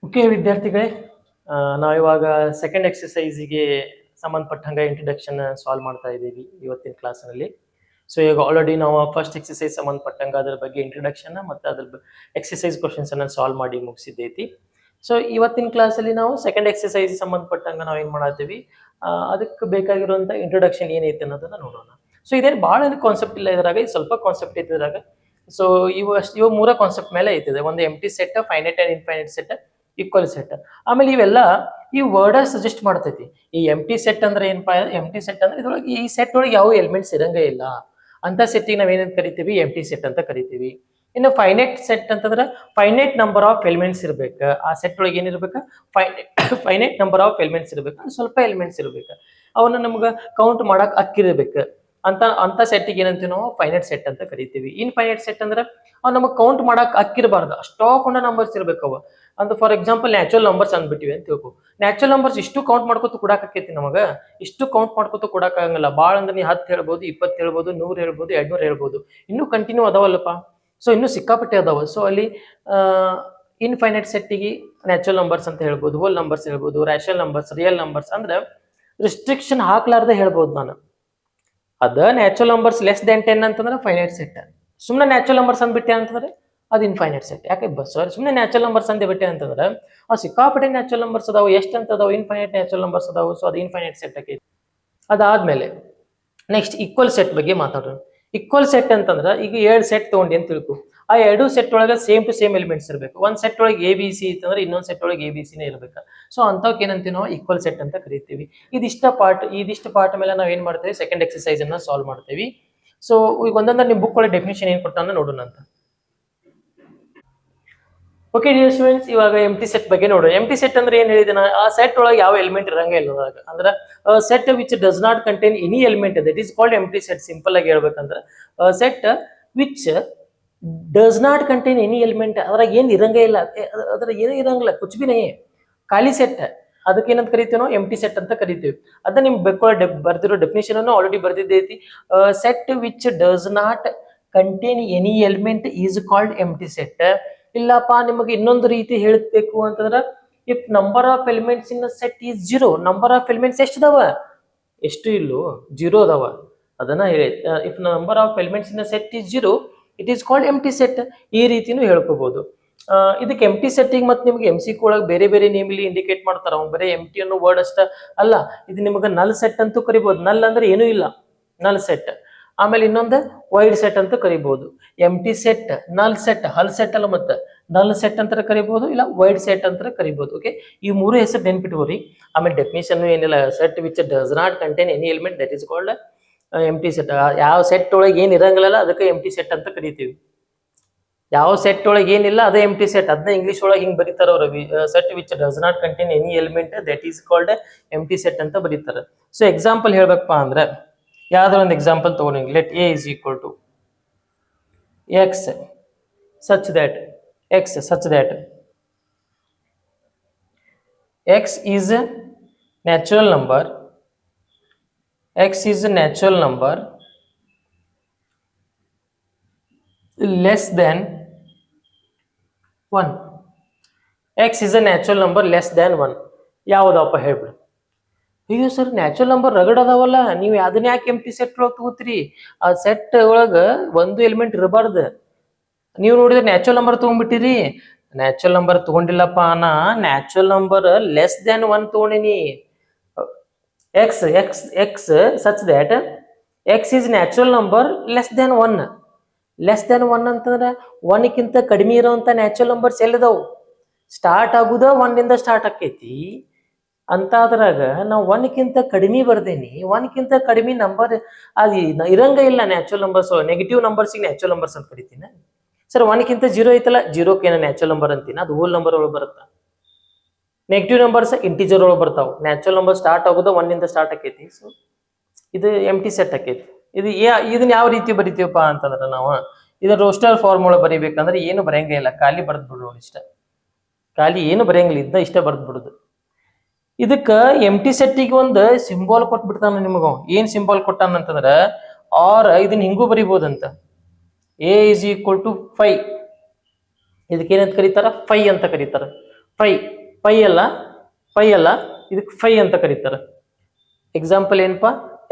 Okay ವಿದ್ಯಾರ್ಥಿಗಳೇ, ನಾವಿವಾಗ second ಎಕ್ಸಸೈಸಿಗೆ ಸಂಬಂಧಪಟ್ಟಂಗೆ ಇಂಟ್ರಡಕ್ಷನ್ ಸಾಲ್ವ್ ಮಾಡ್ತಾ ಇದ್ದೀವಿ ಇವತ್ತಿನ ಕ್ಲಾಸ್ನಲ್ಲಿ. ಸೊ ಈಗ ಆಲ್ರೆಡಿ ನಾವು ಫಸ್ಟ್ ಎಕ್ಸಸೈಸ್ ಸಂಬಂಧಪಟ್ಟಂಗೆ ಅದ್ರ ಬಗ್ಗೆ ಇಂಟ್ರಡಕ್ಷನ್ ಮತ್ತು ಅದ್ರ ಎಕ್ಸಸೈಸ್ ಕ್ವಶನ್ಸನ್ನು ಸಾಲ್ವ್ ಮಾಡಿ ಮುಗಿಸಿದ್ದೈತಿ. ಸೊ ಇವತ್ತಿನ ಕ್ಲಾಸಲ್ಲಿ ನಾವು ಸೆಕೆಂಡ್ ಎಕ್ಸಸೈಸ್ ಸಂಬಂಧಪಟ್ಟಂಗೆ ನಾವು ಏನು ಮಾಡತ್ತೀವಿ, ಅದಕ್ಕೆ ಬೇಕಾಗಿರುವಂಥ ಇಂಟ್ರಡಕ್ಷನ್ ಏನೈತೆ ಅನ್ನೋದನ್ನ ನೋಡೋಣ. ಸೊ ಇದೇನು ಭಾಳ ಕಾನ್ಸೆಪ್ಟ್ ಇಲ್ಲ ಇದ್ರಾಗ, ಇದು ಸ್ವಲ್ಪ ಕಾನ್ಸೆಪ್ಟ್ ಐತೆ ಇದ್ರಾಗ. ಸೊ ಇವು ಮೂರ ಕಾನ್ಸೆಪ್ಟ್ ಮೇಲೆ ಐತಿದೆ. ಒಂದು empty set, finite and infinite set, equal set. ಆಮೇಲೆ ಇವೆಲ್ಲ ಈ ವರ್ಡ್ ಸಜೆಸ್ಟ್ ಮಾಡ್ತೈತಿ. ಈ ಎಂಟಿ ಸೆಟ್ ಅಂದ್ರೆ ಏನಪ್ಪಾ, ಎಂಟಿ ಸೆಟ್ ಅಂದ್ರೆ ಇದ್ರೊಳಗೆ ಈ ಸೆಟ್ ಒಳಗೆ ಯಾವ ಎಲಿಮೆಂಟ್ಸ್ ಇರಂಗೇ ಇಲ್ಲ ಅಂತ ಸೆಟ್ಟಿಗೆ ನಾವೇನೇನು ಕರಿತೀವಿ, ಎಂಟಿ ಸೆಟ್ ಅಂತ ಕರಿತೀವಿ. ಇನ್ನು ಫೈನೈಟ್ ಸೆಟ್ ಅಂತಂದ್ರೆ ಫೈನೈಟ್ ನಂಬರ್ ಆಫ್ ಎಲಿಮೆಂಟ್ಸ್ ಇರ್ಬೇಕು. ಆ ಸೆಟ್ ಒಳಗೆ ಏನಿರ್ಬೇಕು, ಫೈನೈಟ್ ನಂಬರ್ ಆಫ್ ಎಲಿಮೆಂಟ್ಸ್ ಇರ್ಬೇಕು, ಸ್ವಲ್ಪ ಎಲಿಮೆಂಟ್ಸ್ ಇರ್ಬೇಕು, ಅವನ್ನ ನಮ್ಗೆ ಕೌಂಟ್ ಮಾಡಕ್ ಅಕ್ಕಿರ್ಬೇಕು ಅಂತ ಸೆಟ್ಟಿಗೆ ಏನಂತೀವಿ ನಾವು, ಫೈನೈಟ್ ಸೆಟ್ ಅಂತ ಕರಿತೀವಿ. ಇನ್ಫೈನೈಟ್ ಸೆಟ್ ಅಂದ್ರೆ ಅವ್ ನಮಗೆ ಕೌಂಟ್ ಮಾಡಕ್ ಅಕ್ಕಿರಬಾರ್ದು, ಅಷ್ಟೊಂಡ ನಂಬರ್ಸ್ ಇರ್ಬೇಕು ಅವ. ಅಂದ್ರೆ ಫಾರ್ ಎಕ್ಸಾಂಪಲ್ ನ್ಯಾಚುರಲ್ ನಂಬರ್ಸ್ ಅಂದ್ಬಿಟ್ಟಿವಿ ಅಂತ ತಿಳ್ಕೊ. ನ್ಯಾಚುರಲ್ ನಂಬರ್ಸ್ ಇಷ್ಟು ಕೌಂಟ್ ಮಾಡ್ಕೊತ ಕೊಡಾಕೈತಿ ನಮಗ, ಇಷ್ಟು ಕೌಂಟ್ ಮಾಡ್ಕೊತ ಕೊಡಕ್ಕಾಗಲ್ಲ. ಭಾಳ ಅಂದ್ರೆ ನೀ 10 ಹೇಳ್ಬೋದು, 20 ಹೇಳ್ಬೋದು, 100 ಹೇಳ್ಬೋದು, 200 ಹೇಳ್ಬೋದು. ಇನ್ನೂ ಕಂಟಿನ್ಯೂ ಅದಾವಲ್ಲಪ್ಪ. ಸೊ ಇನ್ನೂ ಸಿಕ್ಕಾಪಟ್ಟೆ ಅದಾವ. ಸೊ ಅಲ್ಲಿ ಇನ್ಫೈನೈಟ್ ಸೆಟ್ಟಿಗೆ ನ್ಯಾಚುರಲ್ ನಂಬರ್ಸ್ ಅಂತ ಹೇಳ್ಬೋದು, ಹೋಲ್ ನಂಬರ್ಸ್ ಹೇಳ್ಬೋದು, ರ್ಯಾಷನಲ್ ನಂಬರ್ಸ್, ರಿಯಲ್ ನಂಬರ್ಸ್. ಅಂದ್ರೆ ರಿಸ್ಟ್ರಿಕ್ಷನ್ ಹಾಕ್ಲಾರ್ದೆ ಹೇಳ್ಬೋದು ನಾನು. ಅದ ನ್ಯಾಚುರಲ್ ನಂಬರ್ಸ್ ಲೆಸ್ ದೆನ್ 10 ಅಂತಂದ್ರೆ ಫೈನೈಟ್ ಸೆಟ್. ಸುಮ್ಮನೆ ನ್ಯಾಚುರಲ್ ನಂಬರ್ಸ್ ಅಂದ್ಬಿಟ್ಟೆ ಅಂತಂದ್ರೆ ಅದು ಇನ್ಫೈನೈಟ್ ಸೆಟ್. ಯಾಕೆ ಸರ್ ಸುಮ್ಮನೆ ನ್ಯಾಚುರಲ್ ನಂಬರ್ಸ್ ಅಂದೇ ಬಿಟ್ಟೆ ಅಂತಂದ್ರೆ ಸಿಕ್ಕಾಪಟ್ಟೆ ನ್ಯಾಚುರಲ್ ನಂಬರ್ಸ್ ಅದಾವು, ಎಷ್ಟು ಅಂತ ಅದಾವು, ಇನ್ಫೈನೈಟ್ ನ್ಯಾಚುರಲ್ ನಂಬರ್ಸ್ ಅದಾವು. ಸೊ ಅದು ಇನ್ಫೈನೈಟ್ ಸೆಟ್ ಆಕೈತಿ. ಅದಾದ್ಮೇಲೆ ನೆಕ್ಸ್ಟ್ ಈಕ್ವಲ್ ಸೆಟ್ ಬಗ್ಗೆ ಮಾತಾಡೋಣ. ಈಕ್ವಲ್ ಸೆಟ್ ಅಂತಂದ್ರೆ ಈಗ 2 ಸೆಟ್ ತಗೊಂಡಿ ಅಂತ ತಿಳ್ಕೊ. ಆ 2 ಸೆಟ್ ಒಳಗೆ ಸೇಮ್ ಟು ಸೇಮ್ ಎಲಿಮೆಂಟ್ಸ್ ಇರಬೇಕು. ಒಂದ್ ಸೆಟ್ ಒಳಗೆ ಎ ಬಿ ಸಿ ಇತ್ತಂದ್ರೆ ಇನ್ನೊಂದ್ ಸೆಟ್ ಒಳಗೆ ಎ ಬಿ ಸಿನೇ ಇರ್ಬೇಕು. ಸೊ ಅಂತವಕ್ಕೆ ಏನಂತೀವಿ ನಾವು, ಈಕ್ವಲ್ ಸೆಟ್ ಅಂತ ಕರಿತೀವಿ. ಇದಿಷ್ಟು ಪಾರ್ಟ್ ಮೇಲೆ ನಾವು ಏನ್ ಮಾಡ್ತೀವಿ, ಸೆಕೆಂಡ್ ಎಕ್ಸಸೈಸ್ ಅನ್ನ ಸಾಲ್ವ್ ಮಾಡ್ತೀವಿ. ಸೊ ಈಗ ಒಂದೊಂದು ನಿಮ್ ಬುಕ್ ಒಳಗೆ ಡೆಫಿನಿಷನ್ ಏನ್ ಕೊಟ್ಟಾನ ನೋಡೋಣ ಅಂತ. ಓಕೆ ಡಿಯರ್ ಸ್ಟೂಡೆಂಟ್ಸ್, ಇವಾಗ ಎಂಟಿ ಸೆಟ್ ಬಗ್ಗೆ ನೋಡೋಣ. ಎಂಟಿ ಸೆಟ್ ಅಂದ್ರೆ ಏನ್ ಹೇಳಿದಿನ, ಆ ಸೆಟ್ ಒಳಗೆ ಯಾವ ಎಲಿಮೆಂಟ್ ಇರಂಗ ಇಲ್ಲ. ಅಂದ್ರೆ set which does not contain any element, that is called empty set. Simple ಆಗಿ ಹೇಳ್ಬೇಕಂದ್ರೆ set which does not contain any element, ಅದ್ರಾಗ ಏನ್ ಇರಂಗೇ ಇಲ್ಲ, ಅದ್ರಾಗ ಏನೂ ಇರಂಗಿಲ್ಲ, ಕುಚ್ ಬಿ ನಹಿ, ಖಾಲಿ ಸೆಟ್. ಅದಕ್ಕೆ ಏನಂತ ಕರಿತೀವಿ ನಾವು, ಎಂಟಿ ಸೆಟ್ ಅಂತ ಕರಿತೀವಿ. ಅದ ನಿಮ್ ಬರ್ದಿರೋ ಡೆಫಿನೇಷನ್ ಅನ್ನು ಆಲ್ರೆಡಿ ಬರ್ದಿದ್ದೈತಿ. Set which does not contain any element is called empty set. ಇಲ್ಲಪ್ಪ ನಿಮಗೆ ಇನ್ನೊಂದು ರೀತಿ ಹೇಳಬೇಕು ಅಂತಂದ್ರೆ, if number of elements in set is 0, number of elements ಎಷ್ಟು ಅದಾವ, ಎಷ್ಟು ಇಲ್ಲೋ 0 ಅದಾವ, ಅದನ್ನ ಹೇಳಿ. If number of elements in set is 0, it is called empty set. ಈ ರೀತಿನೂ ಹೇಳ್ಕೋಬಹುದು. ಇದಕ್ಕೆ ಎಂಟಿ ಸೆಟ್ಟಿಗೆ ಮತ್ತೆ ನಿಮ್ಗೆ MCQ ಒಳಗೆ ಬೇರೆ ಬೇರೆ ನೇಮಲ್ಲಿ ಇಂಡಿಕೇಟ್ ಮಾಡ್ತಾರ. ಅವ್ನು ಬರೀ ಎಂಟಿ ಅನ್ನೋ ವರ್ಡ್ ಅಷ್ಟ ಅಲ್ಲ, ಇದು ನಿಮಗೆ ನಲ್ ಸೆಟ್ ಅಂತೂ ಕರಿಬಹುದು. ನಲ್ ಅಂದ್ರೆ ಏನೂ ಇಲ್ಲ, ನಲ್ ಸೆಟ್. ಆಮೇಲೆ ಇನ್ನೊಂದು ವೈಡ್ ಸೆಟ್ ಅಂತ ಕರಿಬಹುದು. ಎಂಟಿ ಸೆಟ್, ನಲ್ ಸೆಟ್, ಹಲ್ ಸೆಟ್ ಅಲ್ಲ, ಮತ್ತೆ ನಲ್ ಸೆಟ್ ಅಂತ ಕರಿಬಹುದು, ಇಲ್ಲ ವೈಡ್ ಸೆಟ್ ಅಂತ ಕರಿಬಹುದು. ಓಕೆ, ಈ ಮೂರು ಹೆಸರು ನೆನ್ಪಿಟ್ಕೋರಿ. ಆಮೇಲೆ ಡೆಫಿನೇಷನ್ ಏನಿಲ್ಲ, set which does not contain any element that is called empty set. ಯಾವ ಸೆಟ್ ಒಳಗೆ ಏನ್ ಇರಂಗಿಲ್ಲ ಅದಕ್ಕೆ ಎಂಟಿ ಸೆಟ್ ಅಂತ ಕರಿತೀವಿ. ಯಾವ ಸೆಟ್ ಒಳಗೆ ಏನಿಲ್ಲ ಅದೇ ಎಂಟಿ ಸೆಟ್. ಅದನ್ನ ಇಂಗ್ಲಿಷ್ ಒಳಗೆ ಹಿಂಗ್ ಬರೀತಾರ ಅವ್ರ, set which does not contain any element that is called empty set ಅಂತ ಬರೀತಾರೆ. ಸೊ ಎಕ್ಸಾಂಪಲ್ ಹೇಳ್ಬೇಕಪ್ಪ ಅಂದ್ರೆ ಯಾವ್ದಾರ ಒಂದು ಎಕ್ಸಾಂಪಲ್ ತಗೊಂಡಿ. Let A is equal to X such that x is a natural number, less than 1. x is a natural number less than 1. ಯಾವುದಪ್ಪ ಹೇಳ್ಬಿಡು. ಅಯ್ಯೋ sir, natural number ರಗಡ್ ಅದಾವಲ್ಲ, ನೀವು ಅದನ್ನ ಯಾಕೆ ಎಂಟಿ ಸೆಟ್ ಒಳಗೆ ತಗೋತೀರಿ? ಆ ಸೆಟ್ ಒಳಗ ಒಂದು ಎಲಿಮೆಂಟ್ ಇರಬಾರ್ದು. ನೀವು ನೋಡಿದ್ರೆ ನ್ಯಾಚುರಲ್ ನಂಬರ್ ತಗೊಂಡ್ಬಿಟ್ಟಿರಿ. ನ್ಯಾಚುರಲ್ ನಂಬರ್ ತಗೊಂಡಿಲ್ಲಪ್ಪ, ನಾ ನ್ಯಾಚುರಲ್ ನಂಬರ್ ಲೆಸ್ ದ್ಯಾನ್ 1 ತಗೊಂಡಿನಿ. X X X such that x is natural number less than 1. Less than 1 ಅಂತಂದ್ರೆ 1ಕ್ಕಿಂತ ಕಡಿಮೆ ಇರೋಂಥ ನ್ಯಾಚುರಲ್ ನಂಬರ್ಸ್ ಎಲ್ಲಿದಾವು? ಸ್ಟಾರ್ಟ್ ಆಗುದ 1 ಸ್ಟಾರ್ಟ್ ಆಕೈತಿ ಅಂತ. ಅದ್ರಾಗ ನಾವು 1ಕ್ಕಿಂತ ಕಡಿಮೆ ಬರ್ದೇನಿ. 1ಕ್ಕಿಂತ ಕಡಿಮೆ ನಂಬರ್ ಅದು ಇರಂಗ ಇಲ್ಲ ನ್ಯಾಚುರಲ್ ನಂಬರ್ಸ್. ನೆಗೆಟಿವ್ ನಂಬರ್ಸಿಗೆ ನ್ಯಾಚುರಲ್ ನಂಬರ್ಸ್ ಅಂತ ಕರಿತೀನಿ ಸರ್. 1ಕ್ಕಿಂತ 0 ಐತಲ್ಲ, 0ಕ್ಕೆ ಏನೋ ನ್ಯಾಚುರಲ್ ನಂಬರ್ ಅಂತೀನಿ, ಅದು ಹೋಲ್ ನಂಬರ್ ಒಳಗೆ ಬರುತ್ತಾ. ನೆಗೆಟಿವ್ ನಂಬರ್ಸ್ ಇಂಟಿಜರ್ ಒಳಗೆ ಬರ್ತಾವೆ. ನ್ಯಾಚುರಲ್ ನಂಬರ್ ಸ್ಟಾರ್ಟ್ ಆಗೋದು 1 ಸ್ಟಾರ್ಟ್ ಆಕೈತಿ. ಸೊ ಇದು ಎಂಟಿ ಸೆಟ್ ಆಕೈತಿ. ಇದನ್ನ ಯಾವ ರೀತಿ ಬರಿತೀವಪ್ಪ ಅಂತಂದ್ರೆ, ನಾವು ಇದನ್ನ ರೋಸ್ಟರ್ ಫಾರ್ಮ್ ಒಳಗೆ ಬರೀಬೇಕಂದ್ರೆ ಏನು ಬರೆಯಂಗೇ ಇಲ್ಲ, ಖಾಲಿ ಬರ್ದ್ ಬಿಡೋದು ಇಷ್ಟ. ಖಾಲಿ ಏನು ಬರೆಯಂಗಿಲ್ಲ, ಇದನ್ನ ಇಷ್ಟ ಬರ್ದ್ ಬಿಡುದು. ಇದಕ್ಕ ಎಂಟಿ ಸೆಟ್ಟಿಗೆ ಒಂದು ಸಿಂಬಾಲ್ ಕೊಟ್ಬಿಡ್ತಾನ ನಿಮಗ. ಏನ್ ಸಿಂಬಾಲ್ ಕೊಟ್ಟಾನ ಅಂತಂದ್ರ, ಆರ್ ಇದನ್ನ ಹಿಂಗೂ ಬರಿಬೋದಂತ. ಎ ಇಸ್ ಈಕ್ವಲ್ ಟು 5, ಇದಕ್ಕೇನಂತ ಕರೀತಾರ, 5 ಅಂತ ಕರೀತಾರ. ಫೈ ಪೈ ಅಲ್ಲ ಇದಕ್ಕೆ ಫೈ ಅಂತ ಕರೀತಾರೆ. ಎಕ್ಸಾಂಪಲ್ ಏನಪ್ಪ,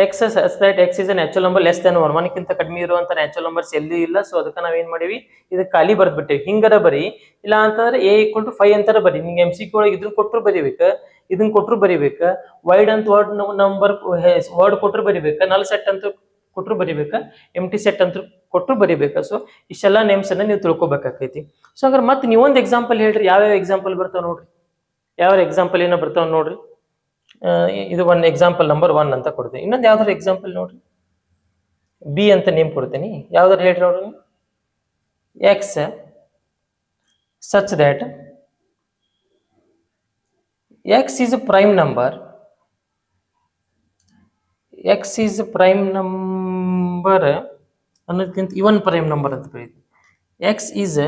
X such that X is a natural number less than 1, 1ಕ್ಕಿಂತ ಕಡಿಮೆ ಇರುವಂತ ನ್ಯಾಚುರಲ್ ನಂಬರ್ಸ್ ಎಲ್ಲೂ ಇಲ್ಲ. ಸೊ ಅದಕ್ಕೆ ನಾವೇನ್ ಮಾಡಿವಿ, ಇದಕ್ಕೆ ಖಾಲಿ ಬರ್ದ್ಬಿಟ್ಟೇವಿ. ಹಿಂಗರ ಬರಿ, ಇಲ್ಲ ಅಂತಂದ್ರೆ a = 5 ಅಂತಾರ ಬರಿ. ನಿಮ್ಗೆ MCQ ಒಳಗೆ ಇದನ್ನ ಕೊಟ್ಟರು ಬರಿಬೇಕು, ಇದನ್ನ ಕೊಟ್ಟರು ಬರಿಬೇಕು, ವೈಡ್ ಅಂತ ನಂಬರ್ ವರ್ಡ್ ಕೊಟ್ಟರು ಬರಿಬೇಕು, ನಲ್ ಸೆಟ್ ಅಂತ ಕೊಟ್ಟರು ಬರಿಬೇಕು, ಎಂಟಿ ಸೆಟ್ ಅಂತ ಕೊಟ್ಟರು ಬರಿಬೇಕು. ಸೊ ಇಷ್ಟೆಲ್ಲ ನೇಮ್ಸ್ ಅನ್ನ ನೀವು ತಿಳ್ಕೊಬೇಕಾಕೈತಿ. ಸೊ ಹಂಗಾರೆ ಮತ್ತೆ ನೀವೊಂದು ಎಕ್ಸಾಂಪಲ್ ಹೇಳ್ರಿ, ಯಾವ್ಯಾವ ಎಕ್ಸಾಂಪಲ್ ಬರ್ತಾವ ನೋಡ್ರಿ, ಯಾವ ಎಕ್ಸಾಂಪಲ್ ಏನೋ ಬರ್ತಾವ ನೋಡ್ರಿ. ಇದು ಒನ್ ಎಕ್ಸಾಂಪಲ್ ನಂಬರ್ 1 ಅಂತ ಕೊಡ್ತೀನಿ. ಇನ್ನೊಂದು ಯಾವ್ದಾರು ಎಕ್ಸಾಂಪಲ್ ನೋಡ್ರಿ, ಬಿ ಅಂತ ನೇಮ್ ಕೊಡ್ತೀನಿ. ಯಾವ್ದಾರು ಹೇಳ್ರಿ ನೋಡ್ರಿ. X such that x is prime number, x is prime number ಅನ್ನೋದಕ್ಕಿಂತ ಇವನ್ ಪ್ರೈಮ್ ನಂಬರ್ ಅಂತ ಬರೀತೀವಿ. X is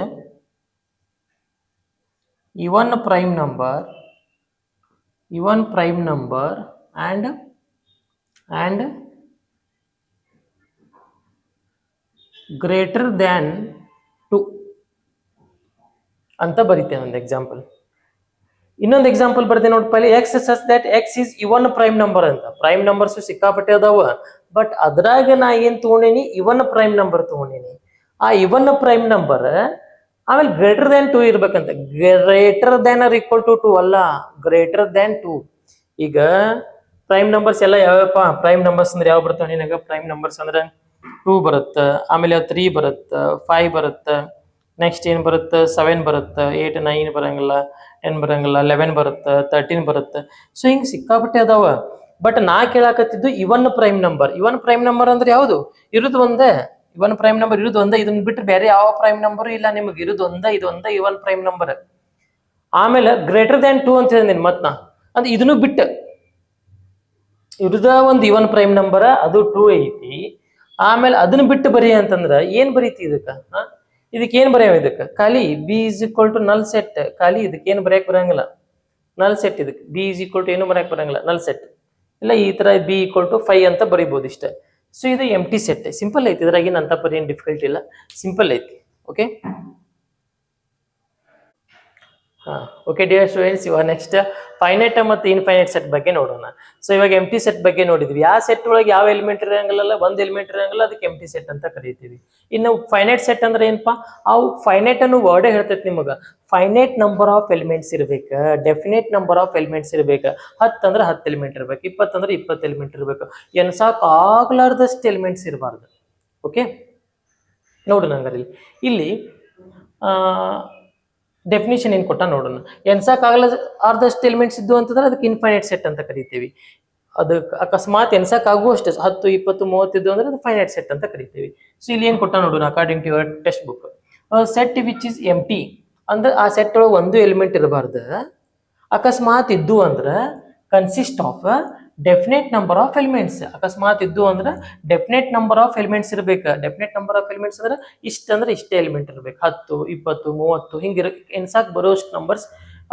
even prime number, even prime number and greater than 2 ಅಂತ ಬರೀತೇನೆ ಒಂದು ಎಕ್ಸಾಂಪಲ್. ಇನ್ನೊಂದು ಎಕ್ಸಾಂಪಲ್ ಬರ್ತೇನೆ ನೋಡಿ. ಪಹಲೆ x such that x is even prime number ಅಂತ. ಪ್ರೈಮ್ ನಂಬರ್ಸ್ ಸಿಕ್ಕಾಪಟ್ಟೆ ಅದಾವ, ಬಟ್ ಅದ್ರಾಗ ನಾ ಏನ್ ತಗೊಂಡೇನಿ, ಇವನ್ ಪ್ರೈಮ್ ನಂಬರ್ ತಗೊಂಡೇನಿ. ಆ ಇವನ್ ಪ್ರೈಮ್ ನಂಬರ್ ಆಮೇಲೆ ಗ್ರೇಟರ್ ದ್ಯಾನ್ 2 ಇರ್ಬೇಕಂತ. Greater than or equal to 2 ಅಲ್ಲ, ಗ್ರೇಟರ್ ದ್ಯಾನ್ 2. ಈಗ ಪ್ರೈಮ್ ನಂಬರ್ಸ್ ಎಲ್ಲ ಯಾವ್ಯಾವಪ್ಪ, ಪ್ರೈಮ್ ನಂಬರ್ಸ್ ಅಂದ್ರೆ ಯಾವ ಬರ್ತಾವ ನಿನಗ? ಪ್ರೈಮ್ ನಂಬರ್ಸ್ ಅಂದ್ರೆ 2 ಬರುತ್ತೆ, ಆಮೇಲೆ 3 ಬರುತ್ತೆ, 5 ಬರುತ್ತೆ, ನೆಕ್ಸ್ಟ್ ಏನ್ ಬರುತ್ತೆ 7 ಬರುತ್ತೆ, 8 9 ಬರಂಗಿಲ್ಲ, 10 ಬರಂಗಿಲ್ಲ, 11 ಬರುತ್ತೆ, 13 ಬರುತ್ತೆ. ಸೊ ಹಿಂಗ್ ಸಿಕ್ಕಾಪಟ್ಟೆ ಅದಾವ. ಬಟ್ ನಾ ಕೇಳಾಕತ್ತಿದ್ದು ಇವನ್ ಪ್ರೈಮ್ ನಂಬರ್. ಇವನ್ ಪ್ರೈಮ್ ನಂಬರ್ ಅಂದ್ರೆ ಯಾವುದು? ಇರುದು ಒಂದೇ. ಇವನ್ ಪ್ರೈಮ್ ನಂಬರ್ ಇರುದು ಒಂದೇ. ಇದನ್ನ ಬಿಟ್ಟರೆ ಬೇರೆ ಯಾವ ಪ್ರೈಮ್ ನಂಬರ್ ಇಲ್ಲ ನಿಮಗೆ. ಇರುದು ಒಂದೇ, ಇದು ಒಂದೇ ಇವನ್ ಪ್ರೈಮ್ ನಂಬರ್. ಆಮೇಲೆ ಗ್ರೇಟರ್ ದ್ಯಾನ್ 2 ಅಂತ ಹೇಳಿದೀನಿ ಮತ್ ನಾ. ಅಂದ್ರೆ ಇದನ್ನು ಬಿಟ್ಟು ಇರುದ ಒಂದು ಇವನ್ ಪ್ರೈಮ್ ನಂಬರ್, ಅದು 2 ಐತಿ. ಆಮೇಲೆ ಅದನ್ನ ಬಿಟ್ಟು ಬರೀ ಅಂತಂದ್ರ ಏನ್ ಬರೀತಿ ಇದಕ್ಕ? ಇದಕ್ಕೆ ಏನ್ ಬರೆಯವ? ಇದಕ್ಕೆ ಖಾಲಿ B is equal to null set. ಖಾಲಿ ಇದಕ್ಕೆ ಏನು ಬರೆಯಕ್ ಬರಂಗಿಲ್ಲ, ನಲ್ ಸೆಟ್. ಇದಕ್ಕೆ ಬಿ ಇಸ್ ಈಕ್ವಲ್ ಟು ಏನು ಬರೆಯಕ್ ಬರಂಗಿಲ್ಲ, ನಲ್ ಸೆಟ್. ಇಲ್ಲ ಈ ತರ ಬಿ ಈಕ್ವಲ್ ಟು 5 ಅಂತ ಬರೀಬಹುದು ಇಷ್ಟ. ಸೊ ಇದು ಎಂಟಿ ಸೆಟ್. ಸಿಂಪಲ್ ಐತಿ, ಇದ್ರಾಗ ಅಂತ ಪರಿ ಏನು ಡಿಫಿಕಲ್ಟ್ ಇಲ್ಲ, ಸಿಂಪಲ್ ಐತಿ. ಓಕೆ ಓಕೆ ಡಿಯರ್ ಸ್ಟೂಡೆಂಟ್ಸ್, ಇವಾಗ ನೆಕ್ಸ್ಟ್ ಫೈನೈಟ್ ಮತ್ತು ಇನ್ಫೈನೈಟ್ ಸೆಟ್ ಬಗ್ಗೆ ನೋಡೋಣ. ಸೊ ಇವಾಗ ಎಂಟಿ ಸೆಟ್ ಬಗ್ಗೆ ನೋಡಿದ್ವಿ. ಯಾವ ಸೆಟ್ ಒಳಗೆ ಯಾವ ಎಲಿಮೆಂಟ್ ಇರಂಗಿಲ್ಲ, ಒಂದು ಎಲಿಮೆಂಟ್ ಇರಂಗಿಲ್ಲ, ಅದಕ್ಕೆ ಎಂಟಿ ಸೆಟ್ ಅಂತ ಕರಿತೀವಿ. ಇನ್ನು ಫೈನೈಟ್ ಸೆಟ್ ಅಂದ್ರೆ ಏನಪ್ಪಾ? ಅವು ಫೈನೈಟ್ ಅನ್ನೋ ವರ್ಡೇ ಹೇಳ್ತೈತಿ ನಿಮಗ. ಫೈನೈಟ್ ನಂಬರ್ ಆಫ್ ಎಲಿಮೆಂಟ್ಸ್ ಇರ್ಬೇಕು, ಡೆಫಿನೇಟ್ ನಂಬರ್ ಆಫ್ ಎಲಿಮೆಂಟ್ಸ್ ಇರ್ಬೇಕು. 10 ಅಂದ್ರೆ 10 ಎಲಿಮೆಂಟ್ ಇರ್ಬೇಕು, 20 ಅಂದ್ರೆ 20 ಎಲಿಮೆಂಟ್ ಇರ್ಬೇಕು. ಎನ್ಸಾಕ್ ಆಗ್ಲಾರ್ದಷ್ಟು ಎಲಿಮೆಂಟ್ಸ್ ಇರಬಾರ್ದು. ಓಕೆ ನೋಡು ನಂಗಲ್ಲಿ ಇಲ್ಲಿ ಡೆಫಿನಿಷನ್ ಏನ್ ಕೊಟ್ಟ ನೋಡೋಣ. ಎನ್ಸಾಕ್ ಆಗಲ್ಲ ಆರ್ದಷ್ಟು ಎಲಿಮೆಂಟ್ಸ್ ಇದ್ದು ಅಂತಂದ್ರೆ ಅದಕ್ಕೆ ಇನ್ಫೈನೈಟ್ ಸೆಟ್ ಅಂತ ಕರಿತೀವಿ. ಅದು ಅಕಸ್ಮಾತ್ ಎನ್ಸಾಕ್ ಆಗುವಷ್ಟು 10 20 30 ಇದ್ದು ಅಂದ್ರೆ ಅದು ಫೈನೈಟ್ ಸೆಟ್ ಅಂತ ಕರಿತೀವಿ. ಸೊ ಇಲ್ಲಿ ಏನ್ ಕೊಟ್ಟ ನೋಡೋಣ. According to your text book, set which is empty ಅಂದ್ರೆ ಆ ಸೆಟ್ ಒಳಗೆ ಒಂದು ಎಲಿಮೆಂಟ್ ಇರಬಾರ್ದು. ಅಕಸ್ಮಾತ್ ಇದ್ದು ಅಂದ್ರೆ consist of definite number of elements. ಅಕಸ್ಮಾತ್ ಇದ್ದು ಅಂದ್ರೆ ಡೆಫಿನೆಟ್ ನಂಬರ್ ಆಫ್ ಎಲಿಮೆಂಟ್ಸ್ ಇರ್ಬೇಕು. ಡೆಫಿನೆಟ್ ನಂಬರ್ ಆಫ್ ಎಲಿಮೆಂಟ್ಸ್ ಅಂದ್ರೆ ಅಂದ್ರೆ ಇಷ್ಟೇ ಎಲಿಮೆಂಟ್ ಇರ್ಬೇಕು. 10 20 30 ಹಿಂಗಿರ ಎನ್ಸಾಕ್ ಬರೋಷ್ಟು ನಂಬರ್ಸ್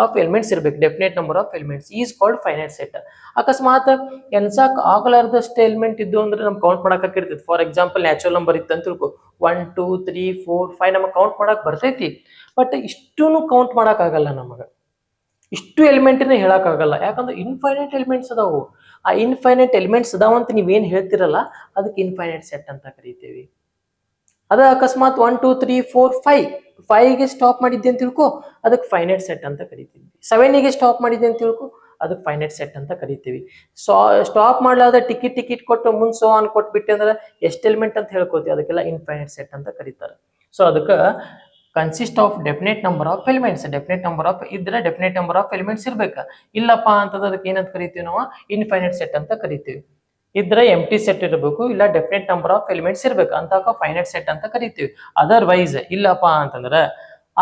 ಆಫ್ ಎಲಿಮೆಂಟ್ಸ್ ಇರ್ಬೇಕು. Definite number of elements is called finite set. ಅಕಸ್ಮಾತ್ ಎನ್ಸಾಕ್ ಆಗಲಾರ್ದಷ್ಟು ಎಲಿಮೆಂಟ್ ಇದ್ದು ಅಂದ್ರೆ ನಮ್ಗೆ ಕೌಂಟ್ ಮಾಡಕ್ ಇರ್ತೈತಿ. ಫಾರ್ ಎಕ್ಸಾಂಪಲ್ ನ್ಯಾಚುರಲ್ ನಂಬರ್ ಇತ್ತು ಅಂತ ತಿಳ್ಕೊ, 1 2 3 4 5 ನಮಗೆ ಕೌಂಟ್ ಮಾಡಕ್ ಬರ್ತೈತಿ. ಬಟ್ ಇಷ್ಟೂ ಕೌಂಟ್ ಮಾಡಕ್ ಆಗಲ್ಲ ನಮಗೆ. ಇಷ್ಟು ಎಲಿಮೆಂಟ್ನ ಹೇಳಕ್ ಆಗಲ್ಲ, ಯಾಕಂದ್ರೆ ಇನ್ಫೈನೈಟ್ ಎಲಿಮೆಂಟ್ಸ್ ಅದಾವು. ಆ ಇನ್ಫೈನೈಟ್ ಎಲಿಮೆಂಟ್ಸ್ ಅದಾವ ಅಂತ ನೀವೇನ್ ಹೇಳ್ತಿರಲ್ಲ ಅದಕ್ಕೆ ಇನ್ಫೈನೈಟ್ ಸೆಟ್ ಅಂತ ಕರಿತೀವಿ. ಅದ ಅಕಸ್ಮಾತ್ 1 2 3 4 5ಗೆ ಸ್ಟಾಪ್ ಮಾಡಿದ್ದೆ ಅಂತ ತಿಳ್ಕೊ, ಅದಕ್ಕೆ ಫೈನೈಟ್ ಸೆಟ್ ಅಂತ ಕರಿತೀವಿ. 7ಗೆ ಸ್ಟಾಪ್ ಮಾಡಿದ್ದೆ ಅಂತ ತಿಳ್ಕೊ, ಅದಕ್ಕೆ ಫೈನೈಟ್ ಸೆಟ್ ಅಂತ ಕರಿತೀವಿ. ಸ್ಟಾಪ್ ಮಾಡ್ಲಾರ್ದ ಟಿಕೆಟ್ ಕೊಟ್ಟು ಮುಂದ್ ಸೋ ಆನ್ ಕೊಟ್ಬಿಟ್ಟೆ ಅಂದ್ರೆ ಎಷ್ಟು ಎಲಿಮೆಂಟ್ ಅಂತ ಹೇಳ್ಕೋತೀವಿ, ಅದಕ್ಕೆಲ್ಲ ಇನ್ಫೈನೈಟ್ ಸೆಟ್ ಅಂತ ಕರೀತಾರೆ. ಸೊ ಅದಕ್ಕೆ consist of definite number of elements. Definite number of ಇದ್ರೆ ಡೆಫಿನೆಟ್ ನಂಬರ್ ಆಫ್ ಎಲಿಮೆಂಟ್ಸ್ ಇರ್ಬೇಕು. ಇಲ್ಲಪ್ಪ ಅಂತಂದ್ರೆ ಅದಕ್ಕೆ ಏನಂತ ಕರಿತೀವಿ ನಾವು? ಇನ್ಫೈನೈಟ್ ಸೆಟ್ ಅಂತ ಕರಿತೀವಿ. ಇದ್ರೆ ಎಂಟಿ ಸೆಟ್ ಇರಬೇಕು, ಇಲ್ಲ ಡೆಫಿನೆಟ್ ನಂಬರ್ ಆಫ್ ಎಲಿಮೆಂಟ್ಸ್ ಇರ್ಬೇಕು, ಅಂತ ಫೈನೈಟ್ ಸೆಟ್ ಅಂತ ಕರಿತೀವಿ. ಅದರ್ವೈಸ್ ಇಲ್ಲಪ್ಪ ಅಂತಂದ್ರೆ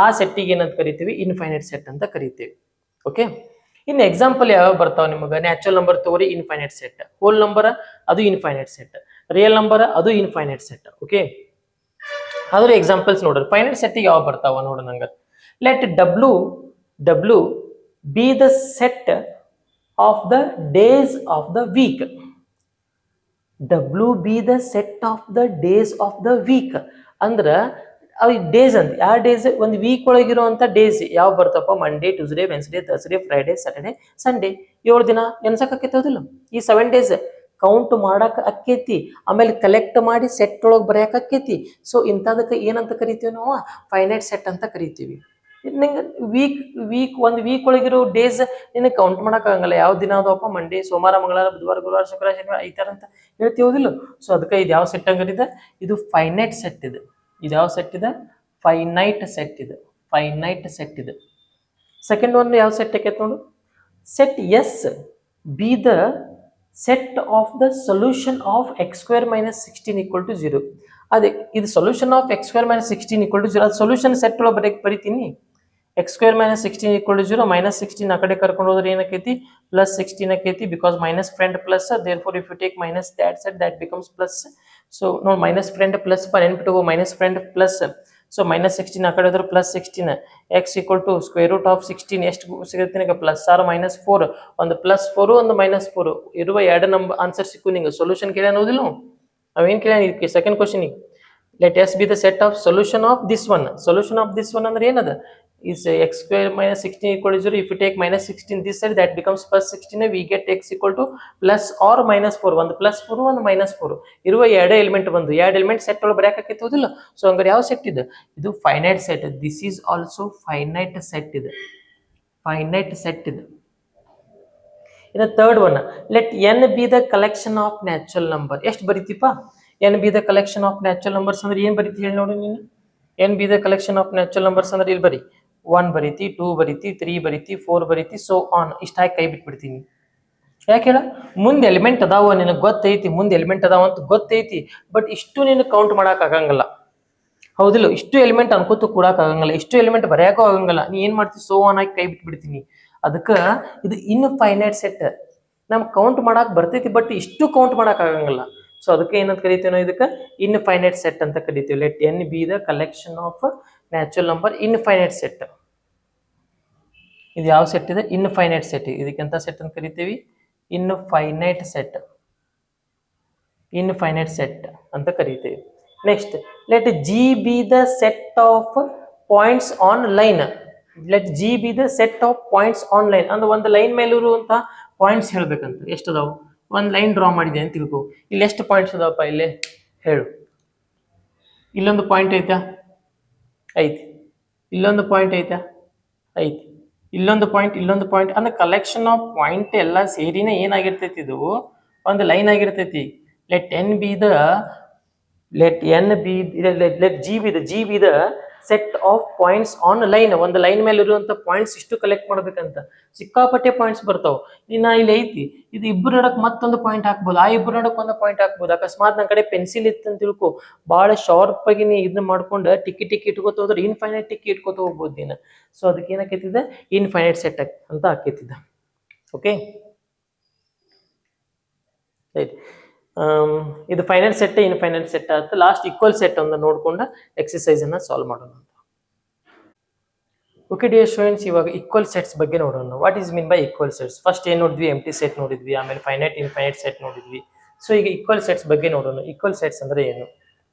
ಆ ಸೆಟ್ಟಿಗೆ ಏನಂತ ಕರಿತೀವಿ? ಇನ್ಫೈನೈಟ್ ಸೆಟ್ ಅಂತ ಕರಿತೀವಿ. ಓಕೆ ಇನ್ನು ಎಕ್ಸಾಂಪಲ್ ಯಾವ ಬರ್ತಾವ ನಿಮಗೆ? ನ್ಯಾಚುರಲ್ ನಂಬರ್ ತಗೋರಿ, ಇನ್ಫೈನೈಟ್ ಸೆಟ್. ಹೋಲ್ ನಂಬರ್ ಅದು ಇನ್ಫೈನೈಟ್ ಸೆಟ್. ರಿಯಲ್ ನಂಬರ್ ಅದು ಇನ್ಫೈನೈಟ್ ಸೆಟ್. ಓಕೆ ಅದ್ರ ಎಕ್ಸಾಂಪಲ್ಸ್ ನೋಡ್ರಿ. ಫೈನೈಟ್ ಸೆಟ್ಟಿಗೆ ಯಾವ ಬರ್ತಾವ ನೋಡ ನಂಗೆ. Let W be the set of the days of the week. W be the set of the days of the week ಅಂದ್ರ ಡೇಸ್ ಅಂತ ಯಾವ ಡೇಸ್ ಒಂದು ವೀಕ್ ಒಳಗಿರುವಂತ ಡೇಸ್ ಯಾವ ಬರ್ತಪ್ಪ Monday Tuesday Wednesday Thursday Friday Saturday Sunday 7 ದಿನ ಎನ್ಸಕ್ ಆಕೈತಿ ಹೌದಿಲ್ಲ ಈ 7 ಡೇಸ್ ಕೌಂಟ್ ಮಾಡಕ್ ಆಕೈತಿ ಆಮೇಲೆ ಕಲೆಕ್ಟ್ ಮಾಡಿ ಸೆಟ್ ಒಳಗೆ ಬರೆಯಕ್ ಆಕೈತಿ ಸೊ ಇಂಥದಕ್ಕೆ ಏನಂತ ಕರಿತೀವಿ ನಾವು ಫೈನೈಟ್ ಸೆಟ್ ಅಂತ ಕರಿತೀವಿ ನಿಂಗೆ ಒಂದು ವೀಕ್ ಒಳಗಿರೋ ಡೇಸ್ ನಿನಗೆ ಕೌಂಟ್ ಮಾಡಕ್ ಆಗಂಗಿಲ್ಲ ಯಾವ ದಿನ ಅದಪ್ಪ ಮಂಡೇ ಸೋಮವಾರ ಮಂಗಳವಾರ ಬುಧವಾರ ಗುರುವಾರ ಶುಕ್ರವಾರ ಶನಿವಾರ ಈ ಥರ ಅಂತ ಹೇಳ್ತೀವದಿಲ್ಲ ಸೊ ಅದಕ್ಕೆ ಇದು ಯಾವ ಸೆಟ್ ಹಂಗರಿದೆ ಇದು ಫೈನೈಟ್ ಸೆಟ್ ಇದೆ ಇದು ಯಾವ ಸೆಟ್ ಇದೆ ಫೈನೈಟ್ ಸೆಟ್ ಇದೆ ಫೈನೈಟ್ ಸೆಟ್ ಇದೆ ಸೆಕೆಂಡ್ ಒನ್ ಯಾವ ಸೆಟ್ ಆಕೈತೆ ನೋಡು set S be the set of the solution of x square minus 16 equal to 0 ಅದೇ ಇದು solution of x square minus 16 equal to 0 ಅದು ಸೊಲ್ಯೂಷನ್ ಸೆಟ್ ಒಳಗೆ ಬರೀತೀನಿ x square minus 16 equal to 0 minus 16 ಆ ಕಡೆ ಕರ್ಕೊಂಡು ಹೋದ್ರೆ ಏನಕ್ಕೈತಿ ಪ್ಲಸ್ 16 ಆಕೈತಿ because minus friend plus there for if you take minus that set that becomes plus so ನೋಡಿ ಮೈನಸ್ ಫ್ರೆಂಡ್ ಪ್ಲಸ್ ನೆನ್ಪಿಟ್ಟು minus friend plus so minus 16 ಆ ಕಡೆ ಹೋದ್ರೆ plus 16 x equal to square root of 16 ಎಷ್ಟು ಸಿಗುತ್ತೆ ನಿಮಗೆ plus R minus 4 ಒಂದು plus 4 ಒಂದು ಮೈನಸ್ 4 ಇರುವ ಎರಡು ನಂಬರ್ ಆನ್ಸರ್ ಸಿಕ್ಕು ನಿಂಗೆ ಸೊಲ್ಯೂಷನ್ ಕೇಳ ಅನ್ನೋದಿಲ್ಲ ಅವೇನು ಕೇಳ ಇದಕ್ಕೆ ಸೆಕೆಂಡ್ ಕ್ವಶನಿಗೆ let S be the set of solution of this one solution of this one ಅಂದ್ರೆ ಏನದ is x square minus 16 equal to 0 if you take minus 16 this side that becomes plus 16 we get x equal to plus or minus 4 ಒಂದು plus 4 ಒಂದು minus 4 ಇರುವ ಎರಡು element ಬಂದು ಎರಡು element set ಒಳಗೆ ಬರೆಯಕ್ಕೆ ಆಕೈತೋದಿಲ್ಲ so ಹಂಗಾರೆ ಯಾವ ಸೆಟ್ ಇದೆ ಇದು finite set this is also finite set ಇದೆ ಫೈನೈಟ್ ಸೆಟ್ ಇದೆ ಇನ್ನು third one let n be the collection of natural number ಎಷ್ಟು ಬರೀತಿಪ್ಪ n be the collection of natural numbers ಅಂದ್ರೆ ಏನು ಬರೀತಿ ಹೇಳಿ ನೋಡಿ ನೀನು n be the collection of natural numbers ಅಂದ್ರೆ ಇಲ್ಲಿ ಬರೀ 1 ಬರೀತಿ 2 ಬರೀತಿ 3 ಬರೀತಿ 4 ಬರೀತಿ ಸೊ ಆನ್ ಇಷ್ಟಾಗಿ ಕೈ ಬಿಟ್ಬಿಡ್ತೀನಿ ಯಾಕೆ ಹೇಳ ಮುಂದೆ ಎಲಿಮೆಂಟ್ ಅದಾವ ನಿನಗೆ ಗೊತ್ತೈತಿ ಮುಂದೆ ಎಲಿಮೆಂಟ್ ಅದಾವ ಅಂತ ಗೊತ್ತೈತಿ ಬಟ್ ಇಷ್ಟು ನೀನು ಕೌಂಟ್ ಮಾಡಕ್ ಆಗಂಗಿಲ್ಲ ಹೌದಿಲ್ಲ ಇಷ್ಟು ಎಲಿಮೆಂಟ್ ಅನ್ಕೋತು ಕೂಡಕ್ ಆಗಂಗಿಲ್ಲ ಇಷ್ಟು ಎಲಿಮೆಂಟ್ ಬರೆಯಕ್ಕೂ ಆಗಂಗಿಲ್ಲ ನೀ ಏನ್ ಮಾಡ್ತಿ ಸೋ ಆನ್ ಆಗಿ ಕೈ ಬಿಟ್ಬಿಡ್ತೀನಿ ಅದಕ್ಕೆ ಇದು ಇನ್ಫೈನೈಟ್ ಸೆಟ್ ನಮ್ಗೆ ಕೌಂಟ್ ಮಾಡಕ್ ಬರ್ತೈತಿ ಬಟ್ ಇಷ್ಟು ಕೌಂಟ್ ಮಾಡಕ್ ಆಗಂಗಿಲ್ಲ ಸೊ ಅದಕ್ಕೆ ಏನಂತ ಕರಿತೀವಿ ನಾವು ಇದಕ್ಕೆ ಇನ್ಫೈನೈಟ್ ಸೆಟ್ ಅಂತ ಕರಿತೀವಿ let n be the collection of natural number infinite set ಇದು ಯಾವ ಸೆಟ್ ಇದೆ ಇನ್ಫೈನೈಟ್ ಸೆಟ್ ಇದಕ್ಕೆ ಎಂತ ಸೆಟ್ ಅಂತ ಕರಿತೀವಿ ಇನ್ಫೈನೈಟ್ ಸೆಟ್ ಇನ್ಫೈನೈಟ್ ಸೆಟ್ ಅಂತ ಕರಿತೀವಿ next let G B the set of points on line let G B the set of points on line ಅಂದ್ರೆ ಒಂದು ಲೈನ್ ಮೇಲೆ ಇರುವಂತ ಪಾಯಿಂಟ್ಸ್ ಹೇಳ್ಬೇಕಂತ ಎಷ್ಟು ಅದಾವು ಒಂದು ಲೈನ್ ಡ್ರಾ ಮಾಡಿದೆ ಅಂತ ತಿಳ್ಕೊ ಇಲ್ಲಿ ಎಷ್ಟು ಪಾಯಿಂಟ್ಸ್ ಅದಾವಪ್ಪ ಇಲ್ಲೇ ಹೇಳು ಇಲ್ಲೊಂದು ಪಾಯಿಂಟ್ ಐತಾ ಐತಿ ಇಲ್ಲೊಂದು ಪಾಯಿಂಟ್ ಐತಾ ಐತಿ ಇಲ್ಲೊಂದು ಪಾಯಿಂಟ್ ಅಂದ್ರೆ ಕಲೆಕ್ಷನ್ ಆಫ್ ಪಾಯಿಂಟ್ ಎಲ್ಲ ಸೇರಿನೇ ಏನಾಗಿರ್ತೈತಿ ಇದು ಒಂದು ಲೈನ್ ಆಗಿರ್ತೈತಿ let G B the set of points on line ಒಂದು ಲೈನ್ ಮೇಲೆ ಇರುವಂತ ಪಾಯಿಂಟ್ಸ್ ಇಷ್ಟು ಕಲೆಕ್ಟ್ ಮಾಡ್ಬೇಕಂತ ಸಿಕ್ಕಾಪಟ್ಟೆ ಪಾಯಿಂಟ್ಸ್ ಬರ್ತಾವ ಇನ್ನ ಇಲ್ಲಿ ಐತಿ ಇದು ಇಬ್ಬರು ನಡಕ್ ಮತ್ತೊಂದು ಪಾಯಿಂಟ್ ಹಾಕ್ಬೋದು ಆ ಇಬ್ಬರು ನಡಕ್ ಒಂದು ಪಾಯಿಂಟ್ ಹಾಕ್ಬೋದು ಅಕಸ್ಮಾತ್ ನನ್ನ ಕಡೆ ಪೆನ್ಸಿಲ್ ಇತ್ತು ಅಂತ ತಿಳ್ಕೊ ಬಹಳ ಶಾರ್ಪ್ ಆಗಿ ನೀ ಇದನ್ನ ಮಾಡ್ಕೊಂಡು ಟಿಕ್ಕಿ ಇಟ್ಕೋತ ಹೋದ್ರೆ ಇನ್ಫೈನೈಟ್ ಟಿಕ್ಕಿ ಇಟ್ಕೋತ ಹೋಗ್ಬೋದು ನೀನು ಸೊ ಅದಕ್ಕೆ ಏನಾಕೈತಿದೆ ಇನ್ಫೈನೈಟ್ ಸೆಟ್ ಅಂತ ಹಾಕೈತಿದ್ದ ಓಕೆ ರೈಟ್ ಇದು ಫೈನೈಟ್ ಸೆಟ್ ಇನ್ಫೈನೈಟ್ ಸೆಟ್ ಆಗುತ್ತೆ ಲಾಸ್ಟ್ ಈಕ್ವಲ್ ಸೆಟ್ ಅನ್ನು ನೋಡ್ಕೊಂಡು ಎಕ್ಸಸೈಸ್ ಅನ್ನ ಸಾಲ್ವ್ ಮಾಡೋಣ ಅಂತ ಓಕೆ ಡಿಯರ್ ಸ್ಟೂಡೆಂಟ್ಸ್ ಇವಾಗ ಈಕ್ವಲ್ ಸೆಟ್ಸ್ ಬಗ್ಗೆ ನೋಡೋಣ what is mean by equal sets first ಏನು ನೋಡಿದ್ವಿ ಎಂಟಿ ಸೆಟ್ ನೋಡಿದ್ವಿ ಆಮೇಲೆ ಫೈನೈಟ್ ಇನ್ಫೈನೈಟ್ ಸೆಟ್ ನೋಡಿದ್ವಿ ಸೊ ಈಗ ಈಕ್ವಲ್ ಸೆಟ್ಸ್ ಬಗ್ಗೆ ನೋಡೋಣ ಈಕ್ವಲ್ ಸೆಟ್ಸ್ ಅಂದ್ರೆ ಏನು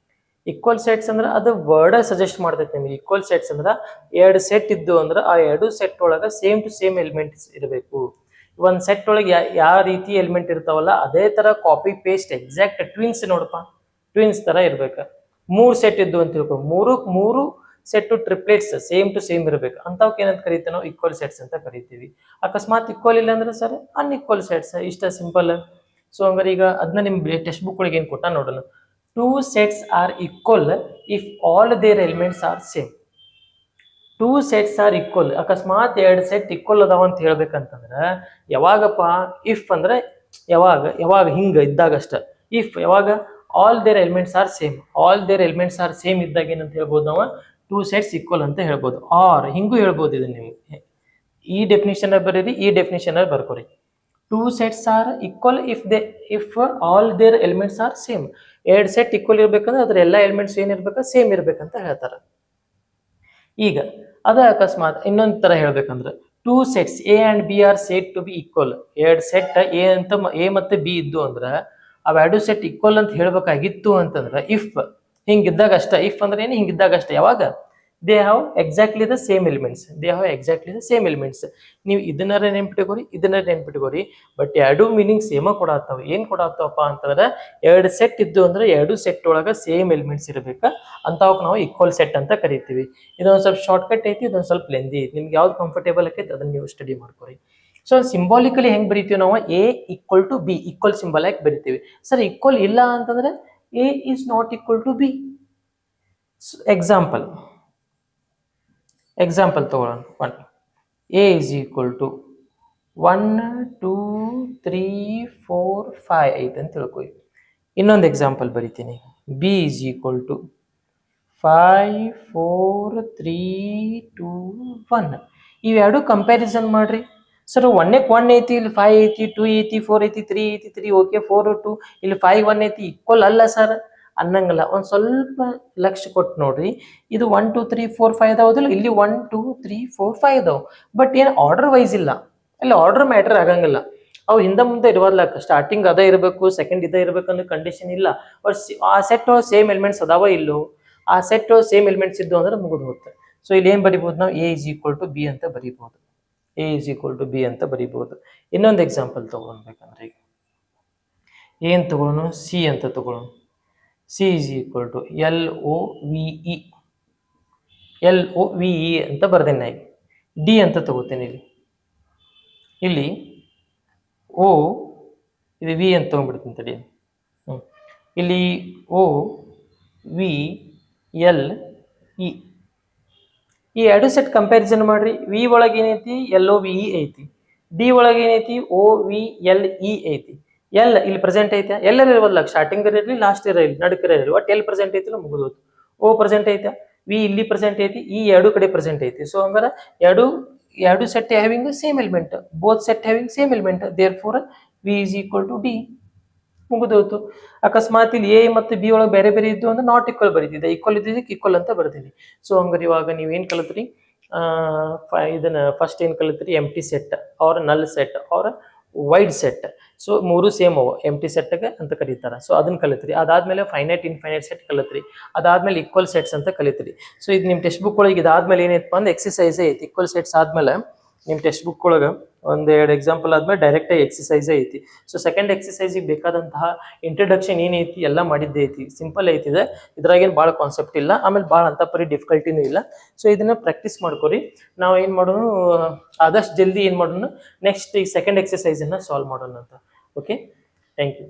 ಈಕ್ವಲ್ ಸೆಟ್ಸ್ ಅಂದ್ರೆ ಅದು ವರ್ಡ್ ಸಜೆಸ್ಟ್ ಮಾಡ್ತೈತೆ ನಿಮಗೆ ಈಕ್ವಲ್ ಸೆಟ್ಸ್ ಅಂದ್ರೆ ಎರಡು ಸೆಟ್ ಇದ್ದು ಅಂದ್ರೆ ಆ ಎರಡು ಸೆಟ್ ಒಳಗೆ ಸೇಮ್ ಟು ಸೇಮ್ ಎಲಿಮೆಂಟ್ಸ್ ಇರಬೇಕು ಒಂದು ಸೆಟ್ ಒಳಗೆ ಯಾವ ರೀತಿ ಎಲಿಮೆಂಟ್ ಇರ್ತಾವಲ್ಲ ಅದೇ ತರ ಕಾಪಿ ಪೇಸ್ಟ್ ಎಕ್ಸಾಕ್ಟ್ ಟ್ವಿನ್ಸ್ ನೋಡಪ್ಪ ಟ್ವಿನ್ಸ್ ತರ ಇರ್ಬೇಕು ಮೂರು ಸೆಟ್ ಇದ್ದು ಅಂತ ತಿಳ್ಕೊ ಮೂರು set triplets same to same ಇರಬೇಕು ಅಂತವಕ್ಕೆ ಏನಂತ ಕರಿತೀವಿ ನಾವು ಈಕ್ವಲ್ ಸೆಟ್ಸ್ ಅಂತ ಕರಿತೀವಿ ಅಕಸ್ಮಾತ್ ಈಕ್ವಲ್ ಇಲ್ಲ ಅಂದ್ರೆ ಸರ್ ಅನ್ಈಕ್ವಲ್ ಸೆಟ್ಸ್ ಇಷ್ಟ ಸಿಂಪಲ್ ಸೊ ಹಂಗಾರೆ ಈಗ ಅದನ್ನ ನಿಮ್ ಟೆಕ್ಸ್ಟ್ ಬುಕ್ ಒಳಗೆ ಏನು ಕೊಟ್ಟ ನೋಡೋಣ two sets are equal if all their elements are same two sets are equal ಅಕಸ್ಮಾತ್ ಎರಡು ಸೆಟ್ ಈಕ್ವಲ್ ಅದಾವ ಅಂತ ಹೇಳ್ಬೇಕಂತಂದ್ರೆ ಯಾವಾಗಪ್ಪ ಇಫ್ ಅಂದ್ರೆ ಯಾವಾಗ ಹಿಂಗ ಇದ್ದಾಗಷ್ಟ ಇಫ್ ಯಾವಾಗ all their elements are same ಇದ್ದಾಗ ಏನಂತ ಹೇಳ್ಬೋದು ನಾವು ಟೂ ಸೆಟ್ಸ್ ಈಕ್ವಲ್ ಅಂತ ಹೇಳ್ಬೋದು ಆರ್ ಹಿಂಗೂ ಹೇಳ್ಬೋದು ಇದನ್ನ ನೀವು ಈ ಡೆಫಿನಿಷನ್ ಬರೀರಿ ಈ ಡೆಫಿನಿಷನ್ ಬರ್ಕೋರಿ two sets are equal if all their elements are same ಎರಡು ಸೆಟ್ ಈಕ್ವಲ್ ಇರ್ಬೇಕಂದ್ರೆ ಅದ್ರ ಎಲ್ಲ ಎಲಿಮೆಂಟ್ಸ್ ಏನಿರ್ಬೇಕು ಸೇಮ್ ಇರ್ಬೇಕಂತ ಹೇಳ್ತಾರೆ ಈಗ ಅದ ಅಕಸ್ಮಾತ್ ಇನ್ನೊಂದು ತರ ಹೇಳ್ಬೇಕಂದ್ರೆ two sets A and B are said to B equal ಎರಡು ಸೆಟ್ ಎ ಮತ್ತೆ ಬಿ ಇದ್ದು ಅಂದ್ರೆ ಅವೆರಡು ಸೆಟ್ ಈಕ್ವಲ್ ಅಂತ ಹೇಳ್ಬೇಕಾಗಿತ್ತು ಅಂತಂದ್ರೆ ಇಫ್ ಹಿಂಗಿದ್ದಾಗ ಅಷ್ಟ. ಇಫ್ ಅಂದ್ರೆ ಏನು, ಹಿಂಗಿದ್ದಾಗ ಅಷ್ಟ. ಯಾವಾಗ they have exactly the same elements, they have exactly the same elements. ನೀವು ಇದನ್ನಾರ ನೆನ್ಪಿಟ್ಕೋರಿ, ಇದನ್ನ ನೆನ್ಪಿಟ್ಕೋರಿ, ಬಟ್ ಎರಡು ಮೀನಿಂಗ್ ಸೇಮ ಕೊಡಾತಾವ. ಏನ್ ಕೊಡಾತಾವಪ್ಪ ಅಂತಂದ್ರೆ ಎರಡು ಸೆಟ್ ಇದ್ದು ಅಂದ್ರೆ ಎರಡು ಸೆಟ್ ಒಳಗ ಸೇಮ್ ಎಲಿಮೆಂಟ್ಸ್ ಇರಬೇಕ, ಅಂತವಕ್ಕೆ ನಾವು ಈಕ್ವಲ್ ಸೆಟ್ ಅಂತ ಕರಿತೀವಿ. ಇದೊಂದು ಸ್ವಲ್ಪ ಶಾರ್ಟ್ ಕಟ್ ಐತಿ, ಇದೊಂದು ಸ್ವಲ್ಪ ಲೆಂದಿ ಐತಿ. ನಿಮ್ಗೆ ಯಾವ್ದು ಕಂಫರ್ಟೇಬಲ್ ಆಕೈತಿ ಅದನ್ನ ನೀವು ಸ್ಟಡಿ ಮಾಡ್ಕೊರಿ. ಸೊ ಸಿಂಬಾಲಿಕಲಿ ಹೆಂಗ್ ಬರಿತೀವಿ ನಾವು, A equal to B, equal symbol ಆಗಿ ಬರಿತೀವಿ. ಸರ್ ಈಕ್ವಲ್ ಇಲ್ಲ ಅಂತಂದ್ರೆ A is not equal to B. Example ತಗೊಳ್ಳೋಣ. One A is equal to 1 2 3 4 5 ಐತೆ ಅಂತ ತಿಳ್ಕೊಳ್ಳಿ. ಇನ್ನೊಂದು ಎಕ್ಸಾಂಪಲ್ ಬರಿತೀನಿ. B is equal to 5 4 3 2 1. ಇವೆರಡು ಕಂಪ್ಯಾರಿಸನ್ ಮಾಡ್ರಿ. ಸರ್ 1 1 ಐತಿ, ಇಲ್ಲಿ 5 ಐತಿ, 2 ಐತಿ, 4 ಐತಿ, 3 ಐತಿ, 3 ಓಕೆ, 4 2, ಇಲ್ಲಿ 5 1 ಐತಿ, ಈಕ್ವಲ್ ಅಲ್ಲ ಸರ್ ಅನ್ನಂಗಲ್ಲ. ಒಂದ್ ಸ್ವಲ್ಪ ಲಕ್ಷ್ಯ ಕೊಟ್ಟು ನೋಡ್ರಿ. ಇದು 1 2 3 4 5 ಅದಾವದಿಲ್ಲ, ಇಲ್ಲಿ 1 2 3 4 5 ಅದಾವ. ಬಟ್ ಏನ್ ಆರ್ಡರ್ ವೈಸ್ ಇಲ್ಲ, ಅಲ್ಲಿ ಆರ್ಡರ್ ಮ್ಯಾಟರ್ ಆಗಂಗಿಲ್ಲ. ಅವು ಹಿಂದೆ ಮುಂದೆ ಇರುವಲ್ಲ, ಸ್ಟಾರ್ಟಿಂಗ್ ಅದ ಇರಬೇಕು, ಸೆಕೆಂಡ್ ಇದ ಇರಬೇಕು ಅನ್ನೋ ಕಂಡೀಷನ್ ಇಲ್ಲ. ಬಟ್ ಆ ಸೆಟ್ ಸೇಮ್ ಎಲಿಮೆಂಟ್ಸ್ ಅದಾವ ಇಲ್ಲೋ, ಆ ಸೆಟ್ ಸೇಮ್ ಎಲಿಮೆಂಟ್ಸ್ ಇದ್ದು ಅಂದ್ರೆ ಮುಗಿದು ಹೋಗುತ್ತೆ. ಸೊ ಇಲ್ಲಿ ಏನ್ ಬರಿಬಹುದು ನಾವು, A is equal to B ಅಂತ ಬರಿಬಹುದು. A is equal to B ಅಂತ ಬರಿಬಹುದು. ಇನ್ನೊಂದು ಎಕ್ಸಾಂಪಲ್ ತಗೊಳ್ಬೇಕಂದ್ರೆ ಈಗ ಏನ್ ತಗೊಳ್ಳೋಣ, ಸಿ ಅಂತ ತಗೊಳ್ಳೋಣ. C is equal to L O V E, L O V E ಅಂತ ಬರ್ದೇನೆ ನಾ. ಡಿ ಅಂತ ತಗೋತೇನೆ. ಇಲ್ಲಿ ಓ, ಇದು ವಿ ಅಂತ ತಗೊಂಡ್ಬಿಡ್ತೀನಿ ತಡಿ. ಇಲ್ಲಿ ಓ ವಿ ಎಲ್ ಇ, ಈ ಎರಡು ಸೆಟ್ ಕಂಪ್ಯಾರಿಸನ್ ಮಾಡ್ರಿ. ವಿ ಒಳಗೆ ಏನೈತಿ, ಎಲ್ ಒ ವಿ ಇ ಐತಿ. ಡಿ ಒಳಗೆ ಏನೈತಿ, ಓ ವಿ ಎಲ್ ಇ ಐತಿ. ಎಲ್ ಇಲ್ಲಿ ಪ್ರೆಸೆಂಟ್ ಐತೆ, ಎಲ್ಲರ ಇರಲ್ಲ, ಸ್ಟಾರ್ಟಿಂಗ್ ಇರಲಿ, ಲಾಸ್ಟ್ ಇರಲಿ, ನಡುಕ ಇರಲಿ, ಒಟ್ಟು ಎಲ್ ಪ್ರೆಸೆಂಟ್ ಐತಿ ಮುಗಿದು. ಓ ಪ್ರೆಸೆಂಟ್ ಐತೆ, ವಿ ಇಲ್ಲಿ ಪ್ರೆಸೆಂಟ್ ಐತಿ, ಈ ಎರಡು ಕಡೆ ಪ್ರೆಸೆಂಟ್ ಐತಿ. ಸೊ ಹಂಗಾರೆ ಎರಡು set having same element, both set having same element, therefore V is equal to D. ಮುಗಿದೋಯ್ತು. ಅಕಸ್ಮಾತ್ ಇಲ್ಲಿ ಎ ಮತ್ತು ಬಿ ಒಳಗೆ ಬೇರೆ ಬೇರೆ ಇದ್ದು ಅಂದ್ರೆ ನಾಟ್ ಈಕ್ವಲ್ ಬರೀತಿದ್ದೆ, ಈಕ್ವಲ್ ಇದ್ದಿದ್ದಕ್ಕೆ ಈಕ್ವಲ್ ಅಂತ ಬರ್ತೀನಿ. ಸೊ ಹಂಗಾರೆ ಇವಾಗ ನೀವೇನು ಕಲಿತ್ರಿ, ಇದನ್ನ ಫಸ್ಟ್ ಏನು ಕಲಿತ್ರಿ, ಎಂಟಿ ಸೆಟ್ ಅವ್ರ ನಲ್ ಸೆಟ್ ಅವ್ರ ವೈಡ್ ಸೆಟ್. ಸೊ ಮೂರು ಸೇಮ್ ಅವು, ಎಂಟಿ ಸೆಟ್ಗೆ ಅಂತ ಕರೀತಾರೆ. ಸೊ ಅದನ್ನ ಕಲಿತ್ರಿ. ಅದಾದ್ಮೇಲೆ ಫೈನೈಟ್ ಇನ್ಫೈನೈಟ್ ಸೆಟ್ ಕಲಿತ್ರಿ. ಅದಾದ್ಮೇಲೆ ಈಕ್ವಲ್ ಸೆಟ್ಸ್ ಅಂತ ಕಲಿತ್ರಿ. ಸೊ ಇದು ನಿಮ್ಮ ಟೆಕ್ಸ್ಟ್ ಬುಕ್ ಒಳಗೆ ಇದಾದ್ಮೇಲೆ ಏನೈತಪ್ಪ ಅಂದ್ರೆ ಎಕ್ಸಸೈಸ್ ಐತಿ. ಈಕ್ವಲ್ ಸೆಟ್ಸ್ ಆದ್ಮೇಲೆ ನಿಮ್ಮ ಟೆಕ್ಸ್ಟ್ ಬುಕ್ ಒಳಗೆ ಒಂದೆರಡು ಎಕ್ಸಾಂಪಲ್ ಆದ್ಮೇಲೆ ಡೈರೆಕ್ಟ್ ಎಕ್ಸಸೈಸ್ ಐತಿ. ಸೊ ಸೆಕೆಂಡ್ ಎಕ್ಸಸೈಸಿಗೆ ಬೇಕಾದಂತಹ ಇಂಟ್ರಡಕ್ಷನ್ ಏನೈತಿ ಎಲ್ಲ ಮಾಡಿದ್ದೆ ಐತಿ, ಸಿಂಪಲ್ ಐತಿದೆ, ಇದ್ರಾಗೇನು ಭಾಳ ಕಾನ್ಸೆಪ್ಟ್ ಇಲ್ಲ, ಆಮೇಲೆ ಭಾಳ ಅಂತ ಪರಿ ಡಿಫಿಕಲ್ಟಿನೂ ಇಲ್ಲ. ಸೊ ಇದನ್ನ ಪ್ರಾಕ್ಟೀಸ್ ಮಾಡ್ಕೊರಿ. ನಾವು ಏನು ಮಾಡೋಣ, ಆದಷ್ಟು ಜಲ್ದಿ ಏನು ಮಾಡೋಣ, ನೆಕ್ಸ್ಟ್ ಈ ಸೆಕೆಂಡ್ ಎಕ್ಸಸೈಸನ್ನು ಸಾಲ್ವ್ ಮಾಡೋಣ ಅಂತ. Okay, thank you.